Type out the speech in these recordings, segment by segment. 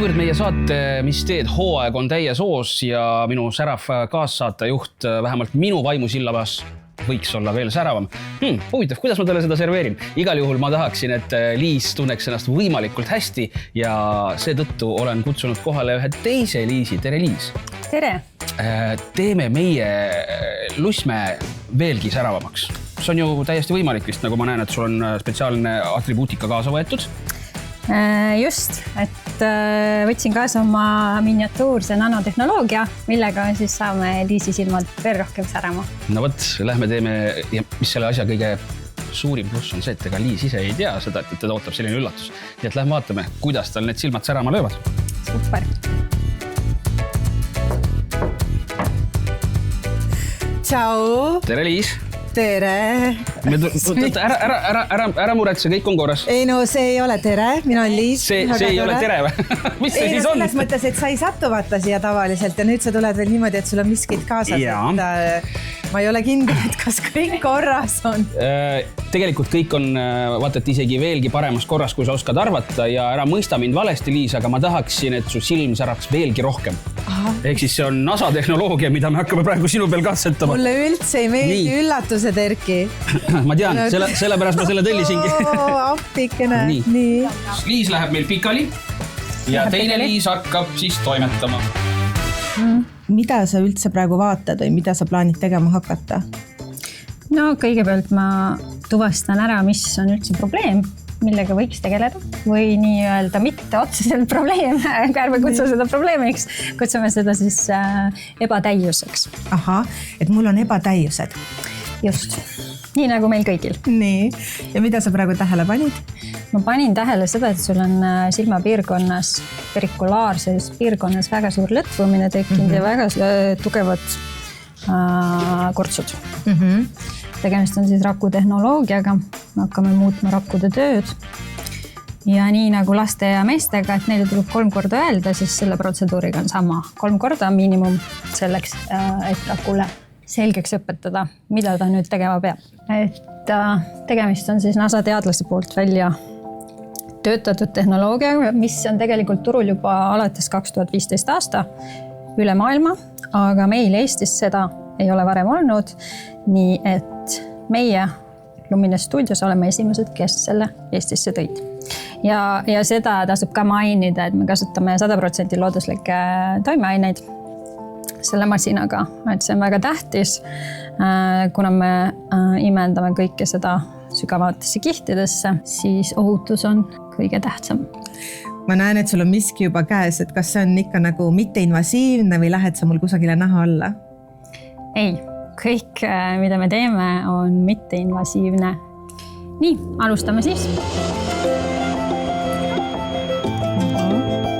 kuivõrd meie saate Mis teed hooaeg on täies hoos ja minu särav kaassaatejuht vähemalt minu vaimusillabas võiks olla veel säravam. Huvitav, kuidas ma talle seda serveerin? Igal juhul ma tahaksin, et Liis tunneks ennast võimalikult hästi ja seetõttu olen kutsunud kohale ühe teise Liisi. Tere, Liis! Tere! Teeme meie lusme veelgi säravamaks. See on ju täiesti võimalik vist, nagu ma näen, et sul on spetsiaalne atribuutika kaasa võetud. Just, et võtsin kaasa oma miniatuurse nanotehnoloogia, millega siis saame Liisi silmad veel rohkem särama. No võt, lähme teeme, ja mis selle asja kõige suurim pluss on see, et ega Liis ise ei tea seda, et teda ootab selline üllatus. Nii et lähme vaatame, kuidas tal need silmad särama löövad. Super! Tšau! Tere, Liis! Tere! Ära muretse, kõik on korras. Ei no, see ei ole tere, mina olen Liis. See ei ole tere või? Mis see siis on? Selles mõttes, et sa ei satu vaata siia tavaliselt ja nüüd sa tuled veel niimoodi, et sul on miskid kaasas. Ma ei ole kindel, et kas kõik korras on. Tegelikult kõik on, vaata, et isegi veelgi paremas korras, kui sa oskad arvata ja ära mõista mind valesti, Liis, aga ma tahaksin, et su silm säraks veelgi rohkem. Ehk siis see on NASA tehnoloogia, mida me hakkame praegu sinu peal katsetama. Mulle üldse ei meeldi üllatused, Erki. Ma tean, sellepärast ma selle tellisingi. Appikene. Nii. Liis läheb meil pikali ja teine Liis hakkab siis toimetama. Mida sa üldse praegu vaatad või mida sa plaanid tegema hakata? No kõigepealt ma tuvastan ära, mis on üldse probleem, millega võiks tegeleda või nii-öelda mitte otseselt probleem, ärme kutsu seda probleemiks, kutsume seda siis ebatäiuseks. Aha, et mul on ebatäiused. Just, nii nagu meil kõigil. Nii, ja mida sa praegu tähele panid? Ma panin tähele seda, et sul on silmapiirkonnas, perikulaarses piirkonnas väga suur lõtvumine tekkinud ja väga tugevad kortsud. Tegemist on siis rakutehnoloogiaga, me hakkame muutma rakkude tööd. Ja nii nagu laste ja meestega, et neile tuleb 3 korda öelda, siis selle protseduuriga on sama. 3 korda miinimum selleks, et rakule selgeks õpetada, mida ta nüüd tegema peab. Et tegemist on siis NASA teadlase poolt välja töötatud tehnoloogia, mis on tegelikult turul juba alates 2015 aasta üle maailma, aga meil Eestis seda ei ole varem olnud, nii et meie Lumines stuudios oleme esimesed, kes selle Eestisse tõid. Ja seda tasub ka mainida, et me kasutame 100% looduslikke toimeaineid selle masinaga, et see on väga tähtis, kuna me imendame kõike seda sügavatesse kihtidesse, siis ohutus on kõige tähtsam. Ma näen, et sul on miski juba käes, et kas see on ikka nagu mitteinvasiivne või lähed sa mul kusagile naha alla? Ei, kõik, mida me teeme, on mitteinvasiivne. Nii, alustame siis.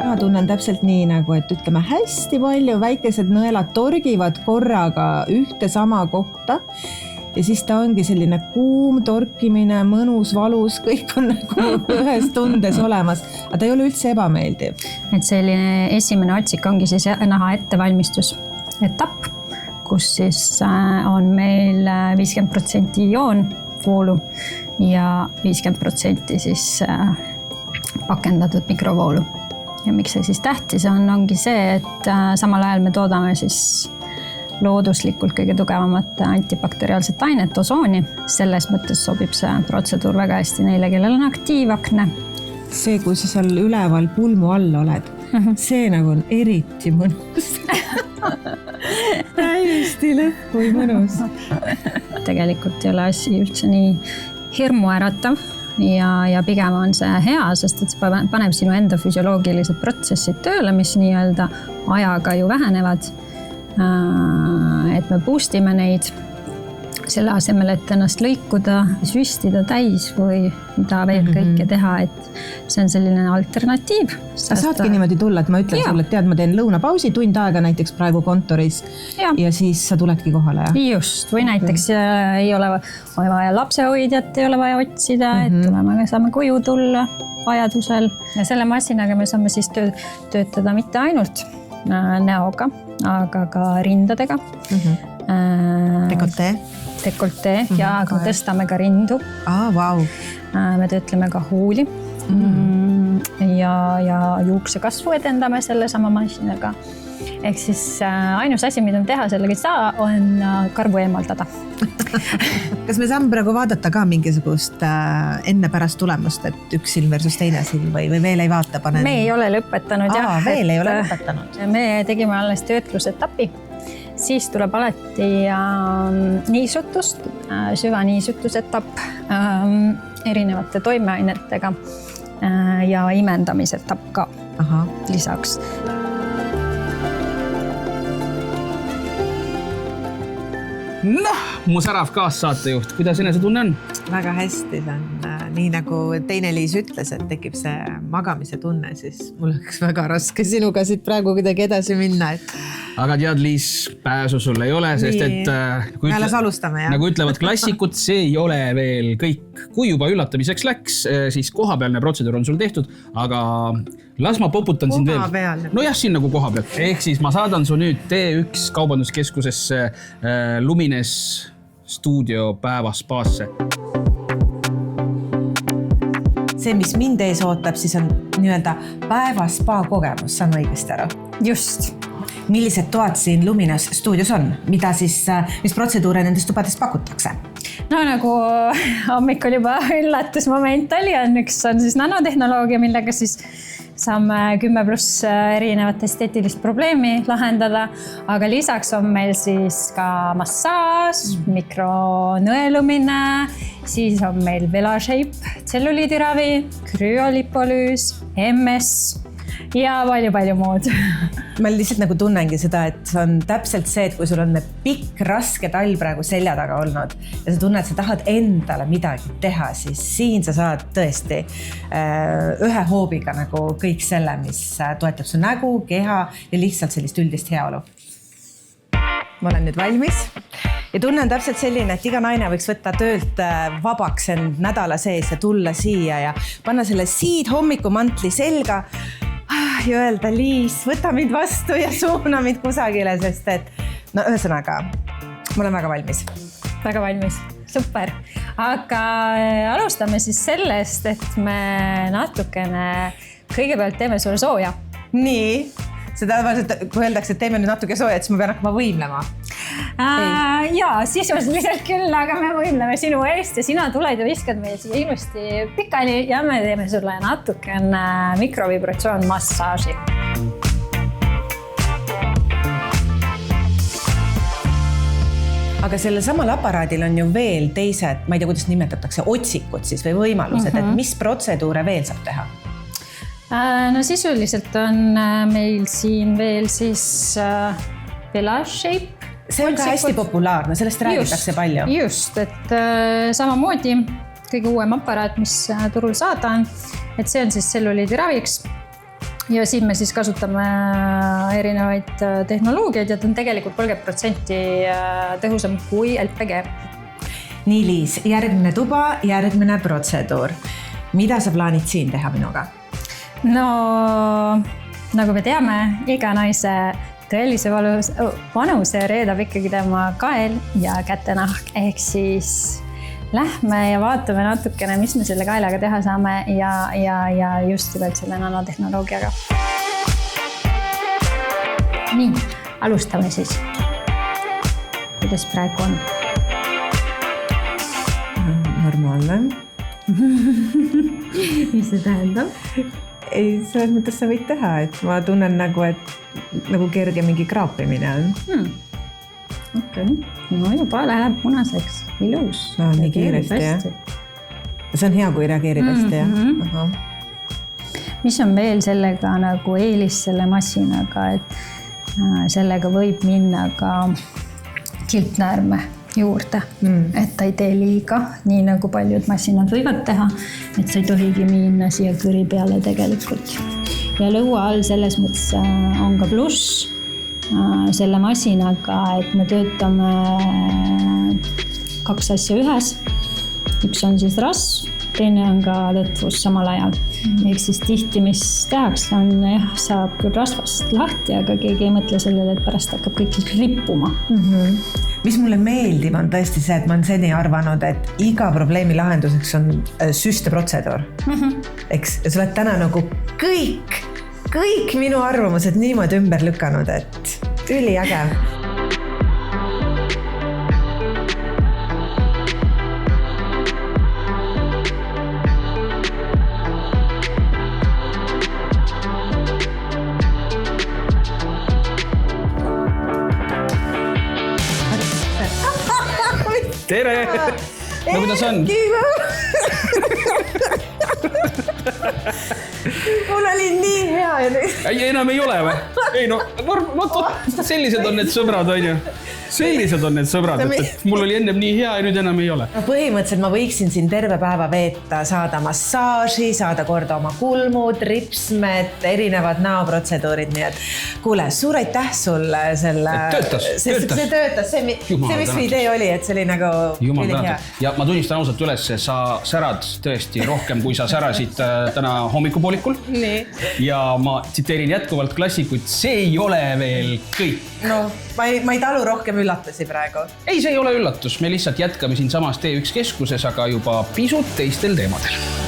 Ma tunnen täpselt nii nagu, et ütleme hästi palju väikesed nõelad torgivad korraga ühte sama kohta. Ja siis ta ongi selline kuum torkimine, mõnus, valus, kõik on nagu ühes tundes olemas. Aga ta ei ole üldse ebameeldiv. Et selline esimene otsik ongi siis naha ettevalmistus etapp, kus siis on meil 50% ioonvoolu ja 50% siis pakendatud mikrovoolu. Ja miks see siis tähtis on, ongi see, et samal ajal me toodame siis looduslikult kõige tugevamat antibakteriaalset ainet, osooni. Selles mõttes sobib see protseduur väga hästi neile, kellel on aktiivakne. See, kui sa seal üleval pulmu all oled, see nagu on eriti mõnus. Täiesti lõppu mõnus. Tegelikult ei ole asi üldse nii hirmu äratav ja pigem on see hea, sest et see paneb sinu enda füsioloogilised protsessid tööle, mis nii-öelda ajaga ju vähenevad. Et me boostime neid selle asemel, et ennast lõikuda, süstida täis või mida veel kõike teha, et see on selline alternatiiv. Sa saadki niimoodi tulla, et ma ütlen sulle, et tead, ma teen lõunapausi tund aega näiteks praegu kontoris ja siis sa tuledki kohale. Just, või näiteks ei ole vaja lapsehoidjat, ei ole vaja otsida, et me saame koju tulla vajadusel. Ja selle masinaga me saame siis töötada mitte ainult näoga, aga ka rindadega. Dekoltee ja tõstame ka rindu. Vau. Me töötleme ka huuli. ja juuksekasvu edendame selle sama masinaga. Ehk siis ainus asi, mida me teha sellega ei saa, on karvu eemaldada. Kas me saame praegu vaadata ka mingisugust enne-pärast tulemust, et üks silm versus teine silm või veel ei vaata? Me ei ole lõpetanud. Veel ei ole lõpetanud. Me tegime alles töötlusetapi. Siis tuleb alati niisutust, süvaniisutusetapp erinevate toimeainetega ja imendamisetapp ka lisaks. Noh, mu särav kaassaatejuht, kuidas enesetunne on? Väga hästi, see on nii nagu teine Liis ütles, et tekib see magamise tunne, siis mul oleks väga raske sinuga siit praegu kuidagi edasi minna. Aga tead, Liis, pääsu sul ei ole, sest et nagu ütlevad klassikud, see ei ole veel kõik. Kui juba üllatamiseks läks, siis kohapealne protseduur on sul tehtud, aga las ma poputan sind veel. No jah, siin nagu koha peal. Ehk siis ma saadan su nüüd T1 kaubanduskeskusesse Lumines stuudio päevaspaasse. See, mis mind ees ootab, siis on nii-öelda päevaspa kogemus, saan õigesti aru? Just. Millised toad siin Lumines stuudios on? Mida siis, mis protseduure nendest tubadest pakutakse? No nagu hommikul juba üllatusmoment oli, üks on siis nanotehnoloogia, millega siis saame 10+ erinevat esteetilist probleemi lahendada, aga lisaks on meil siis ka massaaž, mikronõelumine, siis on meil VelaShape, tselluliidiravi, krüolipolüüs, MS ja palju muud. Ma lihtsalt nagu tunnengi seda, et see on täpselt see, et kui sul on pikk, raske talv praegu selja taga olnud ja sa tunned, et sa tahad endale midagi teha, siis siin sa saad tõesti ühe hoobiga nagu kõik selle, mis toetab su nägu, keha ja lihtsalt sellist üldist heaolu. Ma olen nüüd valmis ja tunnen täpselt selline, et iga naine võiks võtta töölt vabaks end nädala sees ja tulla siia ja panna selle siid hommikumantli selga ja öelda, Liis, võta mind vastu ja suuna mind kusagile, sest et no ühesõnaga, ma olen väga valmis. Väga valmis, super. Aga alustame siis sellest, et me natukene kõigepealt teeme sulle sooja. Nii, see tavaliselt, kui öeldakse, et teeme nüüd natuke sooja, siis ma pean hakkama võimlema. Jaa, sisuliselt küll, aga me võimleme sinu eest ja sina tuled ja viskad meil siia ilusti pikali ja me teeme sulle natukene mikrovibratsioon massaaži. Aga sellel samal aparaadil on ju veel teised, ma ei tea, kuidas nimetatakse, otsikud siis või võimalused, et mis protseduure veel saab teha? No sisuliselt on meil siin veel siis VelaShape. See on ka hästi populaarne, sellest räägitakse palju. Just, et samamoodi kõige uuem aparaat, mis turul saada on, et see on siis tselluliidiraviks ja siin me siis kasutame erinevaid tehnoloogiaid ja ta on tegelikult 30% tõhusam kui LPG. Nii, Liis, järgmine tuba, järgmine protseduur. Mida sa plaanid siin teha minuga? No, nagu me teame, iga naise tõelise vanuse reedab ikkagi tema kael ja kätenahk, ehk siis lähme ja vaatame natukene, mis me selle kaelaga teha saame ja just veel selle nanotehnoloogiaga. Nii, alustame siis. Kuidas praegu on? Normaalne. Mis see tähendab? Ei, selles mõttes sa võid teha, et ma tunnen nagu, et nagu kerge mingi kraapimine on. Okei. No juba läheb punaseks. Ilus. No, nii kiiresti, jah. See on hea, kui reageerib hästi, jah. Aha. Mis on veel sellega nagu eelis selle masinaga, et sellega võib minna ka kiltnäärme juurde, et ta ei tee liiga, nii nagu paljud masinad võivad teha, et sa ei tohigi minna siia kõri peale tegelikult. Ja lõua all selles mõttes on ka pluss selle masinaga, et me töötame 2 asja ühes. Üks on siis rasv teine on ka lõtvus samal ajal. Ehk siis tihti, mis tehakse, on jah, saab küll rasvast lahti, aga keegi ei mõtle sellele, et pärast hakkab kõik rippuma. Mis mulle meeldib, on tõesti see, et ma olen seni arvanud, et iga probleemi lahenduseks on süsteprotseduur. Eks sa oled täna nagu kõik minu arvamused niimoodi ümber lükanud, et üliäge. Tere! No kuidas on? Mul oli nii hea ja nüüd... Ei, enam ei ole või? Ei no, sellised on need sõbrad, on ju. Sellised on need sõbrad, et mul oli ennem nii hea ja nüüd enam ei ole. Põhimõtteliselt ma võiksin siin terve päeva veeta, saada massaaži, saada korda oma kulmud, ripsmed, erinevad näoprotseduurid, nii et kuule, suur aitäh sulle selle... See töötas, see mis idee oli, et see oli nagu üli hea. Ja ma tunnistan ausalt üles, sa särad tõesti rohkem, kui sa särasid täna hommikupoolikul. Nii. Ja ma tsiteerin jätkuvalt klassikuid, see ei ole veel kõik. No, ma ei talu rohkem üllatusi praegu. Ei, see ei ole üllatus. Me lihtsalt jätkame siin samas T1 keskuses, aga juba pisut teistel teemadel.